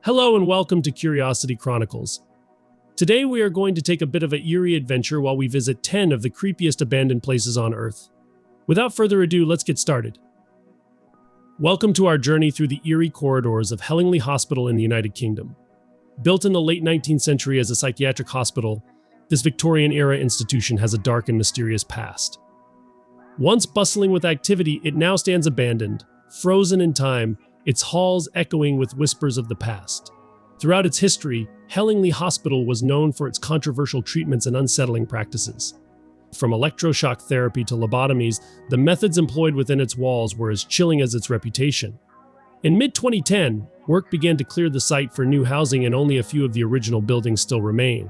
Hello and welcome to Curiosity Chronicles. Today we are going to take a bit of an eerie adventure while we visit 10 of the creepiest abandoned places on Earth. Without further ado, let's get started. Welcome to our journey through the eerie corridors of Hellingly Hospital in the United Kingdom. Built in the late 19th century as a psychiatric hospital, this Victorian-era institution has a dark and mysterious past. Once bustling with activity, it now stands abandoned, frozen in time, its halls echoing with whispers of the past. Throughout its history, Hellingly Hospital was known for its controversial treatments and unsettling practices. From electroshock therapy to lobotomies, the methods employed within its walls were as chilling as its reputation. In mid-2010, work began to clear the site for new housing and only a few of the original buildings still remain.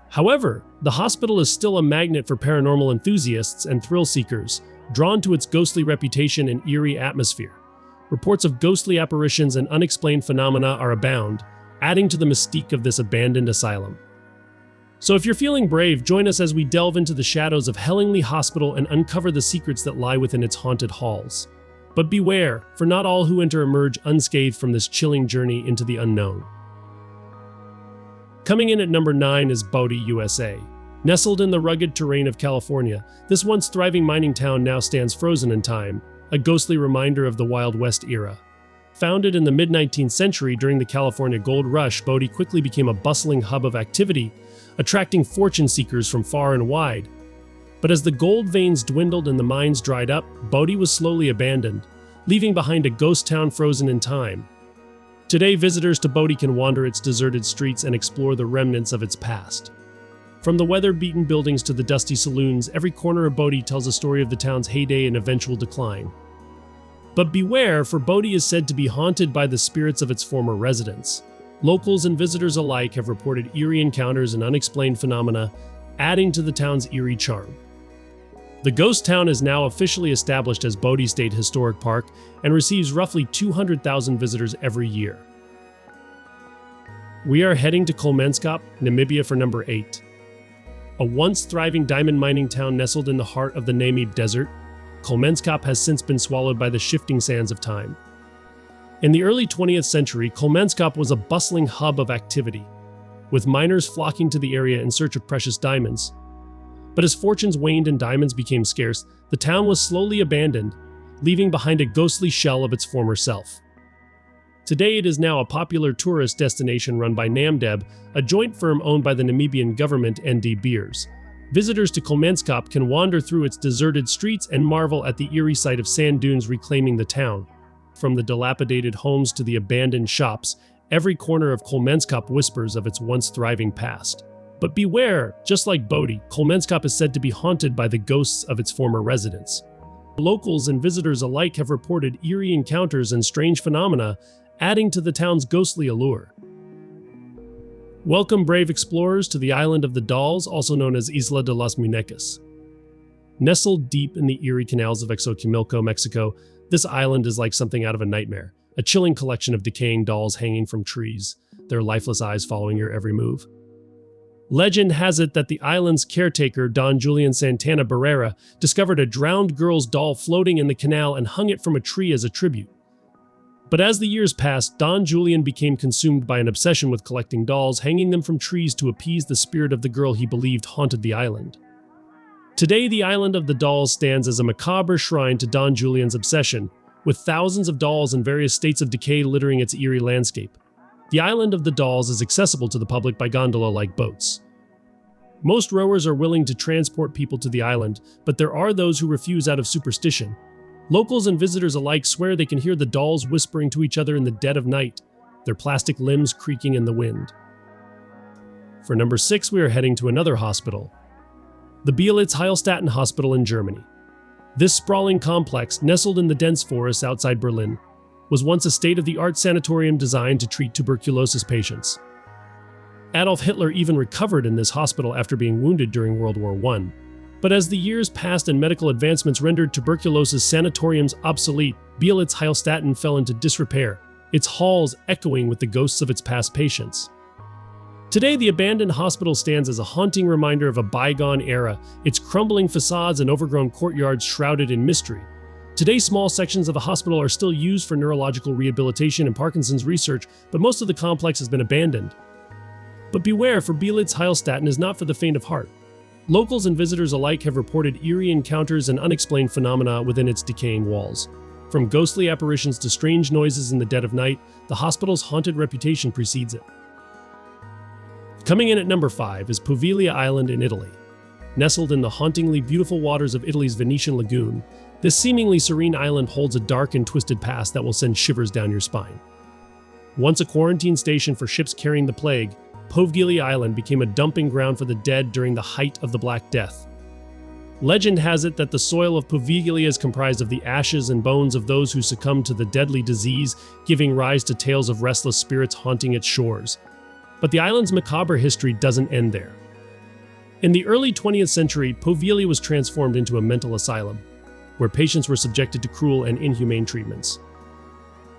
However, the hospital is still a magnet for paranormal enthusiasts and thrill seekers, drawn to its ghostly reputation and eerie atmosphere. Reports of ghostly apparitions and unexplained phenomena are abound, adding to the mystique of this abandoned asylum. So if you're feeling brave, join us as we delve into the shadows of Hellingly Hospital and uncover the secrets that lie within its haunted halls. But beware, for not all who enter emerge unscathed from this chilling journey into the unknown. Coming in at number 9 is Bodie, USA. Nestled in the rugged terrain of California, this once thriving mining town now stands frozen in time, a ghostly reminder of the Wild West era. Founded in the mid-19th century during the California Gold Rush, Bodie quickly became a bustling hub of activity, attracting fortune seekers from far and wide. But as the gold veins dwindled and the mines dried up, Bodie was slowly abandoned, leaving behind a ghost town frozen in time. Today, visitors to Bodie can wander its deserted streets and explore the remnants of its past. From the weather-beaten buildings to the dusty saloons, every corner of Bodie tells a story of the town's heyday and eventual decline. But beware, for Bodie is said to be haunted by the spirits of its former residents. Locals and visitors alike have reported eerie encounters and unexplained phenomena, adding to the town's eerie charm. The ghost town is now officially established as Bodie State Historic Park and receives roughly 200,000 visitors every year. We are heading to Kolmanskop, Namibia for number 8. A once thriving diamond mining town nestled in the heart of the Namib Desert, Kolmanskop has since been swallowed by the shifting sands of time. In the early 20th century, Kolmanskop was a bustling hub of activity, with miners flocking to the area in search of precious diamonds. But as fortunes waned and diamonds became scarce, the town was slowly abandoned, leaving behind a ghostly shell of its former self. Today it is now a popular tourist destination run by Namdeb, a joint firm owned by the Namibian government and De Beers. Visitors to Kolmanskop can wander through its deserted streets and marvel at the eerie sight of sand dunes reclaiming the town. From the dilapidated homes to the abandoned shops, every corner of Kolmanskop whispers of its once thriving past. But beware, just like Bodie, Kolmanskop is said to be haunted by the ghosts of its former residents. Locals and visitors alike have reported eerie encounters and strange phenomena, adding to the town's ghostly allure. Welcome, brave explorers, to the island of the dolls, also known as Isla de las Muñecas. Nestled deep in the eerie canals of Xochimilco, Mexico, this island is like something out of a nightmare, a chilling collection of decaying dolls hanging from trees, their lifeless eyes following your every move. Legend has it that the island's caretaker, Don Julian Santana Barrera, discovered a drowned girl's doll floating in the canal and hung it from a tree as a tribute. But as the years passed, Don Julian became consumed by an obsession with collecting dolls, hanging them from trees to appease the spirit of the girl he believed haunted the island. Today, the island of the dolls stands as a macabre shrine to Don Julian's obsession, with thousands of dolls in various states of decay littering its eerie landscape. The island of the dolls is accessible to the public by gondola-like boats. Most rowers are willing to transport people to the island, but there are those who refuse out of superstition. Locals and visitors alike swear they can hear the dolls whispering to each other in the dead of night, their plastic limbs creaking in the wind. For number 6, we are heading to another hospital, the Beelitz-Heilstätten Hospital in Germany. This sprawling complex, nestled in the dense forests outside Berlin, was once a state-of-the-art sanatorium designed to treat tuberculosis patients. Adolf Hitler even recovered in this hospital after being wounded during World War I. But as the years passed and medical advancements rendered tuberculosis sanatoriums obsolete, Beelitz-Heilstätten fell into disrepair, its halls echoing with the ghosts of its past patients. Today, the abandoned hospital stands as a haunting reminder of a bygone era, its crumbling facades and overgrown courtyards shrouded in mystery. Today, small sections of the hospital are still used for neurological rehabilitation and Parkinson's research, but most of the complex has been abandoned. But beware, for Beelitz-Heilstätten is not for the faint of heart. Locals and visitors alike have reported eerie encounters and unexplained phenomena within its decaying walls. From ghostly apparitions to strange noises in the dead of night, the hospital's haunted reputation precedes it. Coming in at number 5 is Poveglia Island in Italy. Nestled in the hauntingly beautiful waters of Italy's Venetian lagoon, this seemingly serene island holds a dark and twisted past that will send shivers down your spine. Once a quarantine station for ships carrying the plague, Poveglia Island became a dumping ground for the dead during the height of the Black Death. Legend has it that the soil of Poveglia is comprised of the ashes and bones of those who succumbed to the deadly disease, giving rise to tales of restless spirits haunting its shores. But the island's macabre history doesn't end there. In the early 20th century, Poveglia was transformed into a mental asylum, where patients were subjected to cruel and inhumane treatments.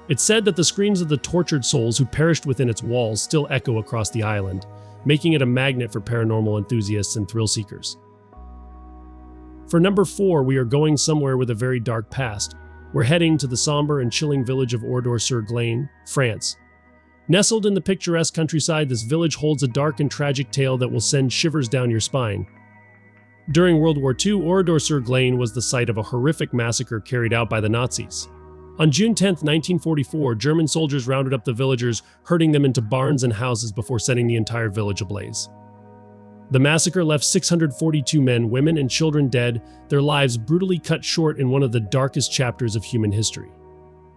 It's said that the screams of the tortured souls who perished within its walls still echo across the island, making it a magnet for paranormal enthusiasts and thrill seekers. For number 4, we are going somewhere with a very dark past. We're heading to the somber and chilling village of Oradour-sur-Glane, France. Nestled in the picturesque countryside, this village holds a dark and tragic tale that will send shivers down your spine. During World War II, Oradour-sur-Glane was the site of a horrific massacre carried out by the Nazis. On June 10, 1944, German soldiers rounded up the villagers, herding them into barns and houses before setting the entire village ablaze. The massacre left 642 men, women, and children dead, their lives brutally cut short in one of the darkest chapters of human history.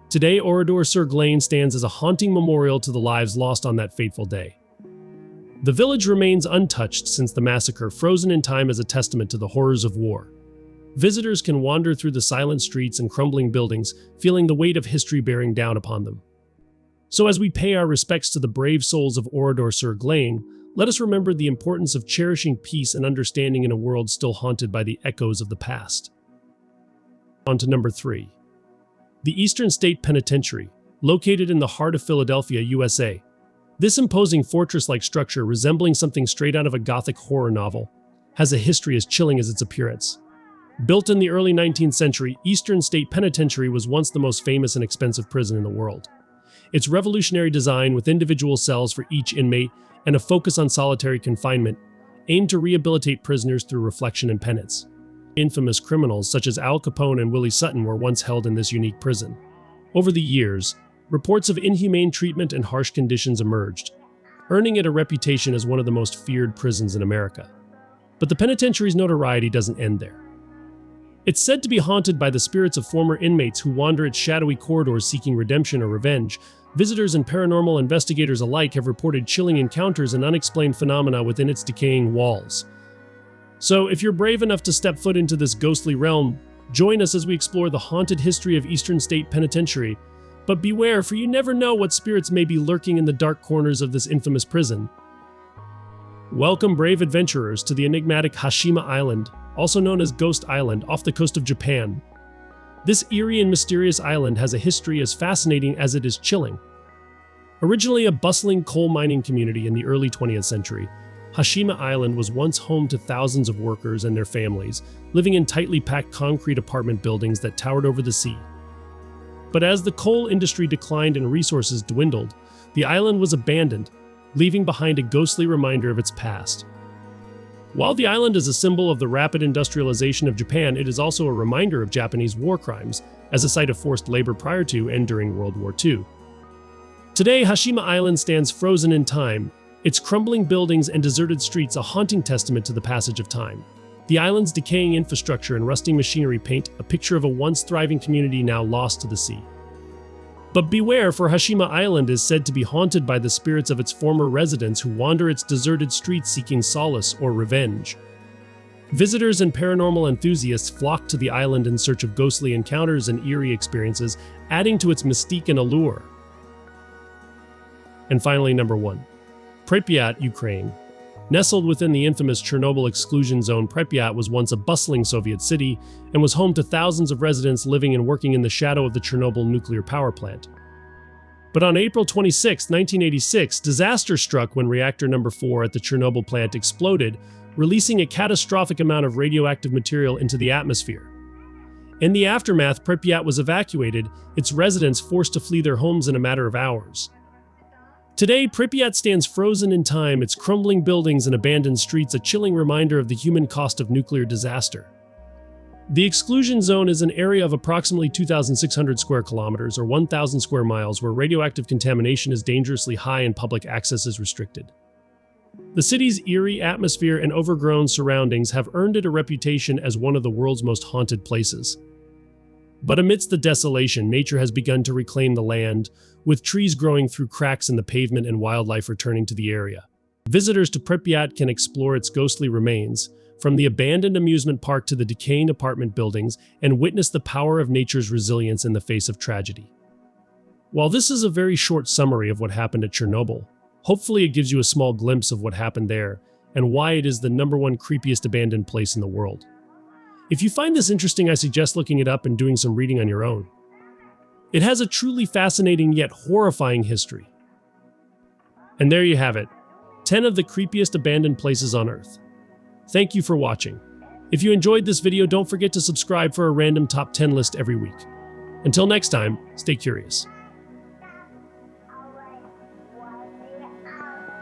Today, Oradour-sur-Glane stands as a haunting memorial to the lives lost on that fateful day. The village remains untouched since the massacre, frozen in time as a testament to the horrors of war. Visitors can wander through the silent streets and crumbling buildings, feeling the weight of history bearing down upon them. So as we pay our respects to the brave souls of Oradour-sur-Glane, let us remember the importance of cherishing peace and understanding in a world still haunted by the echoes of the past. On to number 3. The Eastern State Penitentiary, located in the heart of Philadelphia, USA. This imposing fortress-like structure, resembling something straight out of a Gothic horror novel, has a history as chilling as its appearance. Built in the early 19th century, Eastern State Penitentiary was once the most famous and expensive prison in the world. Its revolutionary design, with individual cells for each inmate and a focus on solitary confinement, aimed to rehabilitate prisoners through reflection and penance. Infamous criminals such as Al Capone and Willie Sutton were once held in this unique prison. Over the years, reports of inhumane treatment and harsh conditions emerged, earning it a reputation as one of the most feared prisons in America. But the penitentiary's notoriety doesn't end there. It's said to be haunted by the spirits of former inmates who wander its shadowy corridors seeking redemption or revenge. Visitors and paranormal investigators alike have reported chilling encounters and unexplained phenomena within its decaying walls. So, if you're brave enough to step foot into this ghostly realm, join us as we explore the haunted history of Eastern State Penitentiary. But beware, for you never know what spirits may be lurking in the dark corners of this infamous prison. Welcome, brave adventurers, to the enigmatic Hashima Island, also known as Ghost Island, off the coast of Japan. This eerie and mysterious island has a history as fascinating as it is chilling. Originally a bustling coal mining community in the early 20th century, Hashima Island was once home to thousands of workers and their families, living in tightly packed concrete apartment buildings that towered over the sea. But as the coal industry declined and resources dwindled, the island was abandoned, leaving behind a ghostly reminder of its past. While the island is a symbol of the rapid industrialization of Japan, it is also a reminder of Japanese war crimes as a site of forced labor prior to and during World War II. Today, Hashima Island stands frozen in time, its crumbling buildings and deserted streets a haunting testament to the passage of time. The island's decaying infrastructure and rusting machinery paint a picture of a once thriving community now lost to the sea. But beware, for Hashima Island is said to be haunted by the spirits of its former residents who wander its deserted streets seeking solace or revenge. Visitors and paranormal enthusiasts flock to the island in search of ghostly encounters and eerie experiences, adding to its mystique and allure. And finally, number 1. Pripyat Ukraine. Nestled within the infamous Chernobyl Exclusion Zone, Pripyat was once a bustling Soviet city and was home to thousands of residents living and working in the shadow of the Chernobyl nuclear power plant. But on April 26, 1986, disaster struck when reactor number 4 at the Chernobyl plant exploded, releasing a catastrophic amount of radioactive material into the atmosphere. In the aftermath, Pripyat was evacuated, its residents forced to flee their homes in a matter of hours. Today, Pripyat stands frozen in time, its crumbling buildings and abandoned streets a chilling reminder of the human cost of nuclear disaster. The exclusion zone is an area of approximately 2,600 square kilometers or 1,000 square miles where radioactive contamination is dangerously high and public access is restricted. The city's eerie atmosphere and overgrown surroundings have earned it a reputation as one of the world's most haunted places. But amidst the desolation, nature has begun to reclaim the land, with trees growing through cracks in the pavement and wildlife returning to the area. Visitors to Pripyat can explore its ghostly remains, from the abandoned amusement park to the decaying apartment buildings, and witness the power of nature's resilience in the face of tragedy. While this is a very short summary of what happened at Chernobyl, hopefully it gives you a small glimpse of what happened there and why it is the #1 creepiest abandoned place in the world. If you find this interesting, I suggest looking it up and doing some reading on your own. It has a truly fascinating yet horrifying history. And there you have it, 10 of the creepiest abandoned places on Earth. Thank you for watching. If you enjoyed this video, don't forget to subscribe for a random top 10 list every week. Until next time, stay curious.